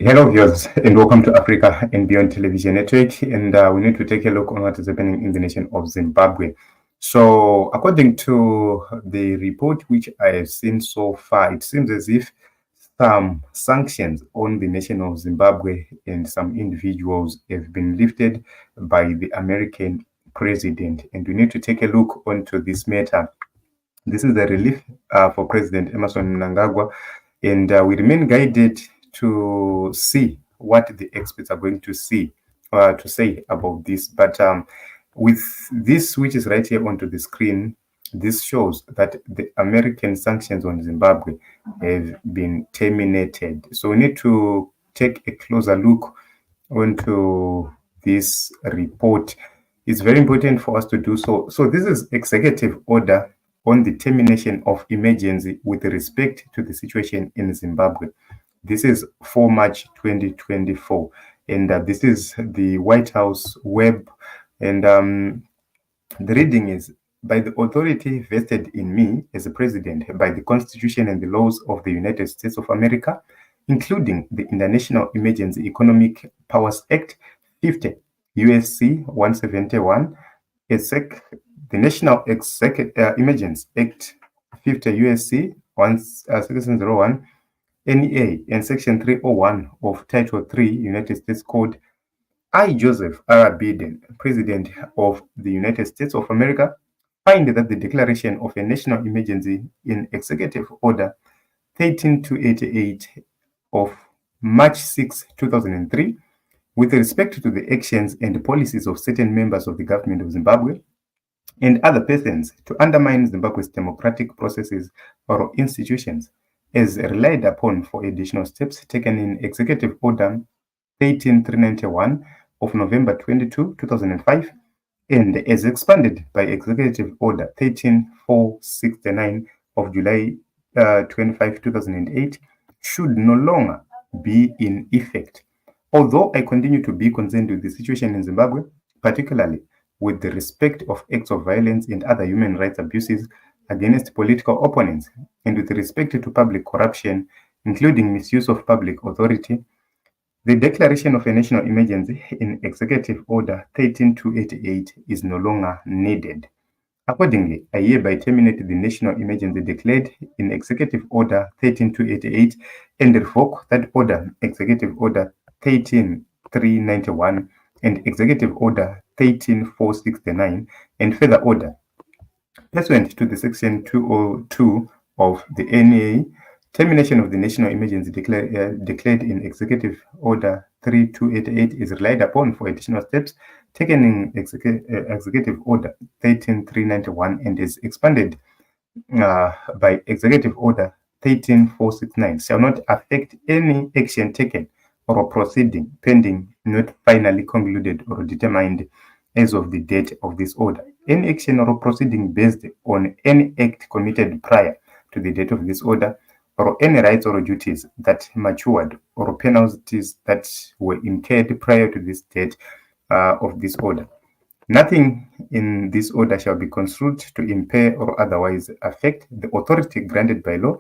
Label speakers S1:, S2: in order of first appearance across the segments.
S1: Hello viewers and welcome to Africa and Beyond Television Network, and we need to take a look on what is happening in the nation of Zimbabwe. So according to the report which I have seen so far, it seems as if some sanctions on the nation of Zimbabwe and some individuals have been lifted by the American president, and we need to take a look onto this matter. This is the relief for President Emerson Mnangagwa, and we remain guided to see what the experts are going to say about this. But with this, which is right here onto the screen, this shows that the American sanctions on Zimbabwe have been terminated. So we need to take a closer look onto this report. It's very important for us to do so. So this is executive order on the termination of emergency with respect to the situation in Zimbabwe. This is 4 March 2024, and this is the White House web, and the reading is, by the authority vested in me as a president by the Constitution and the laws of the United States of America, including the International Emergency Economic Powers Act 50 USC 171, the National Emergency Act 50 USC 1601, NEA, and Section 301 of Title 3 United States Code, I, Joseph R. Biden, President of the United States of America, find that the declaration of a national emergency in Executive Order 13288 of March 6, 2003, with respect to the actions and policies of certain members of the government of Zimbabwe and other persons to undermine Zimbabwe's democratic processes or institutions, as relied upon for additional steps taken in Executive Order 13391 of November 22, 2005, and as expanded by Executive Order 13469 of July 25, 2008, should no longer be in effect. Although I continue to be concerned with the situation in Zimbabwe, particularly with the respect of acts of violence and other human rights abuses against political opponents, and with respect to public corruption, including misuse of public authority, the declaration of a national emergency in Executive Order 13288 is no longer needed. Accordingly, I hereby terminate the national emergency declared in Executive Order 13288 and revoke that order, Executive Order 13391 and Executive Order 13469, and further order, pursuant to the Section 202 of the NEA, termination of the national emergency declared in Executive Order 3288 is relied upon for additional steps taken in Executive Order 13391 and is expanded by Executive Order 13469, shall not affect any action taken or proceeding pending, not finally concluded or determined as of the date of this order. Any action or proceeding based on any act committed prior to the date of this order, or any rights or duties that matured, or penalties that were incurred prior to this date of this order. Nothing in this order shall be construed to impair or otherwise affect the authority granted by law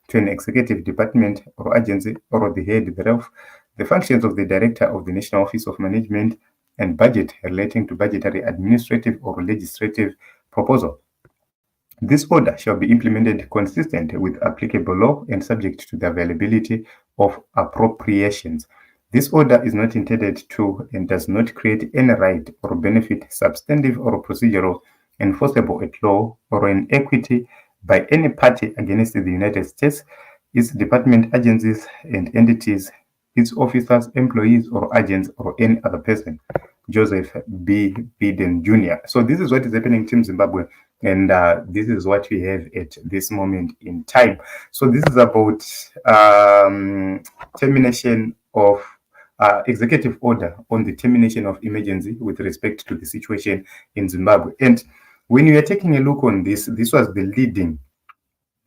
S1: to an executive department or agency or the head thereof, the functions of the Director of the National Office of Management and Budget relating to budgetary, administrative, or legislative proposal. This order shall be implemented consistent with applicable law and subject to the availability of appropriations. This order is not intended to and does not create any right or benefit, substantive or procedural, enforceable at law or in equity by any party against the United States, its department, agencies, and entities, its officers, employees, or agents, or any other person. Joseph B. Biden Jr. So this is what is happening in Team Zimbabwe, and this is what we have at this moment in time. So this is about termination of executive order on the termination of emergency with respect to the situation in Zimbabwe. And when we are taking a look on this, this was the leading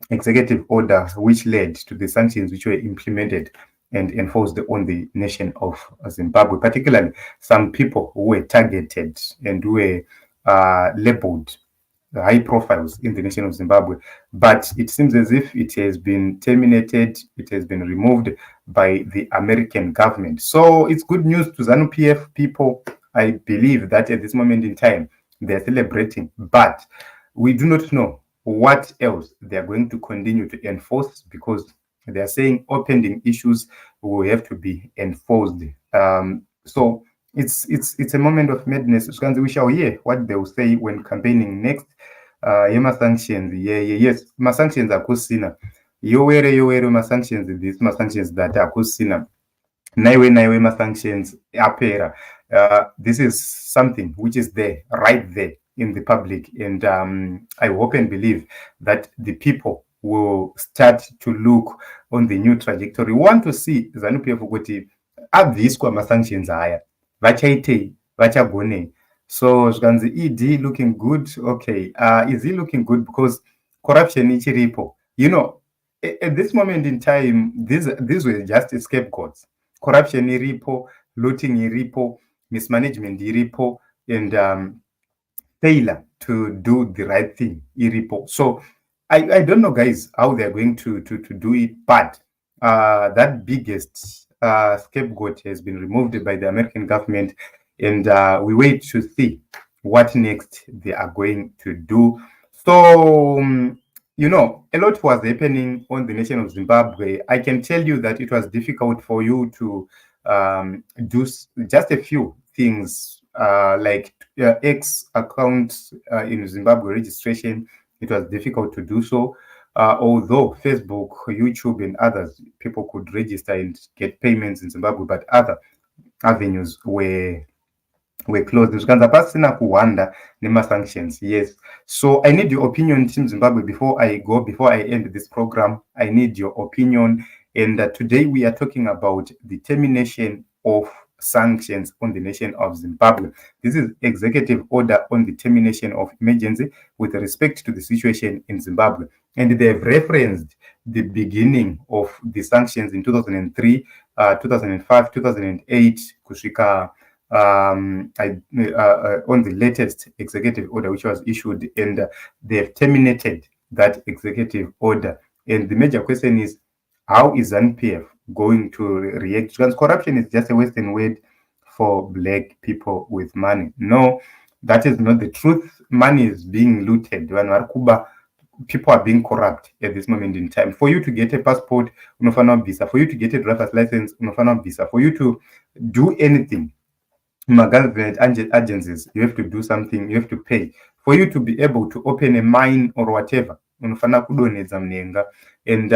S1: executive order which led to the sanctions which were implemented and enforced on the nation of Zimbabwe, particularly some people who were targeted and who were labeled high profiles in the nation of Zimbabwe, but it seems as if it has been terminated, it has been removed by the American government. So it's good news to ZANU-PF people. I believe that at this moment in time, they're celebrating, but we do not know what else they are going to continue to enforce, because they are saying opening issues will have to be enforced. So it's a moment of madness. We shall hear what they will say when campaigning next. Sanctions, yes, sanctions akusina. Yowere sanctions this, sanctions that akusina. Naiwe sanctions apera. This is something which is there, right there in the public, and I hope and believe that the people will start to look on the new trajectory. We want to see ZANU-PF kuti abviswa masanctions aya vachaitei, vachagonei. So zvikanzi ED looking good. Okay, is he looking good because corruption ichiripo? You know, at this moment in time, these were just scapegoats. Corruption iripo, looting iripo, mismanagement iripo, and failure to do the right thing iripo. So I don't know, guys, how they're going to do it, but that biggest scapegoat has been removed by the American government, and we wait to see what next they are going to do. So you know, a lot was happening on the nation of Zimbabwe. I can tell you that it was difficult for you to do just a few things, like X account in Zimbabwe registration. It was difficult to do so. Although Facebook, YouTube, and others, people could register and get payments in Zimbabwe, but other avenues were closed. Zvikanzi pasina kuhwanda nemasanctions. Yes. So I need your opinion, Team Zimbabwe, before I end this program. I need your opinion. And today we are talking about the termination of sanctions on the nation of Zimbabwe. This is executive order on the termination of emergency with respect to the situation in Zimbabwe. And they have referenced the beginning of the sanctions in 2003, 2005, 2008, kusvika on the latest executive order which was issued, and they have terminated that executive order. And the major question is, how is ZANU-PF going to react? Because corruption is just a Western word for black people with money. No, that is not the truth. Money is being looted. People are being corrupt at this moment in time. For you to get a passport, unofana visa. For you to get a driver's license, unofana visa. For you to do anything, government agencies, you have to do something, you have to pay. For you to be able to open a mine or whatever, unofana kudonedza mnenga, and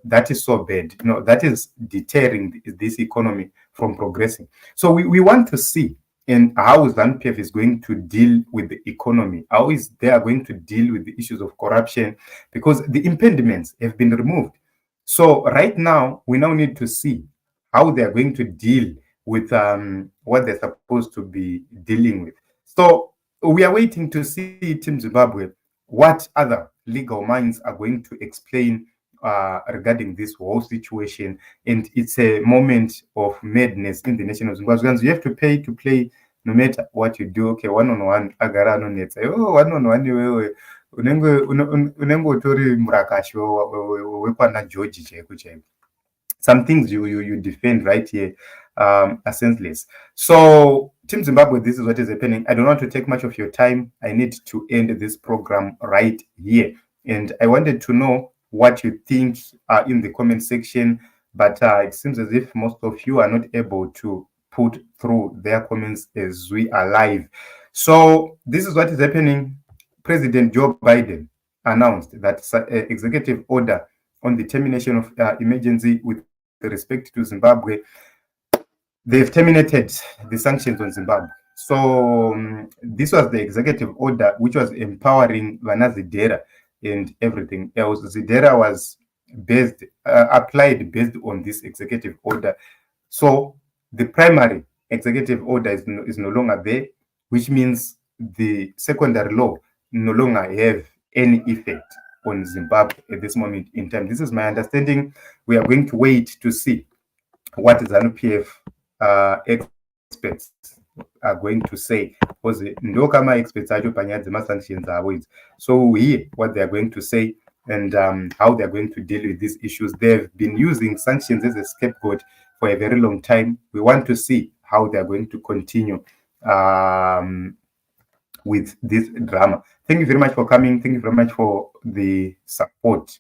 S1: that is so bad. You know, that is deterring this economy from progressing. So we want to see in how ZANU-PF is going to deal with the economy. How is they are going to deal with the issues of corruption, because the impediments have been removed. So right now, we now need to see how they are going to deal with what they're supposed to be dealing with. So we are waiting to see Team Zimbabwe what other legal minds are going to explain regarding this whole situation. And it's a moment of madness in the nation of Zimbabwe. You have to pay to play no matter what you do. Okay, one-on-one, agara no net. Oh, one-on-one, unenge utori murakashi wekwana George cheko. Some things you defend right here are senseless. So, Team Zimbabwe, this is what is happening. I don't want to take much of your time. I need to end this program right here. And I wanted to know what you think in the comment section, but it seems as if most of you are not able to put through their comments as we are live. So, this is what is happening. President Joe Biden announced that executive order on the termination of emergency with respect to Zimbabwe. They've terminated the sanctions on Zimbabwe. So this was the executive order which was empowering Vana Zidera and everything else. Zidera was applied based on this executive order. So the primary executive order is no longer there, which means the secondary law no longer have any effect on Zimbabwe at this moment in time. This is my understanding. We are going to wait to see what ZANU-PF experts are are going to say, because ndo kama experts acho panyaya dzema-sanctions avo idzi. So we hear what they are going to say and how they are going to deal with these issues. They've been using sanctions as a scapegoat for a very long time. We want to see how they are going to continue with this drama. Thank you very much for coming. Thank you very much for the support.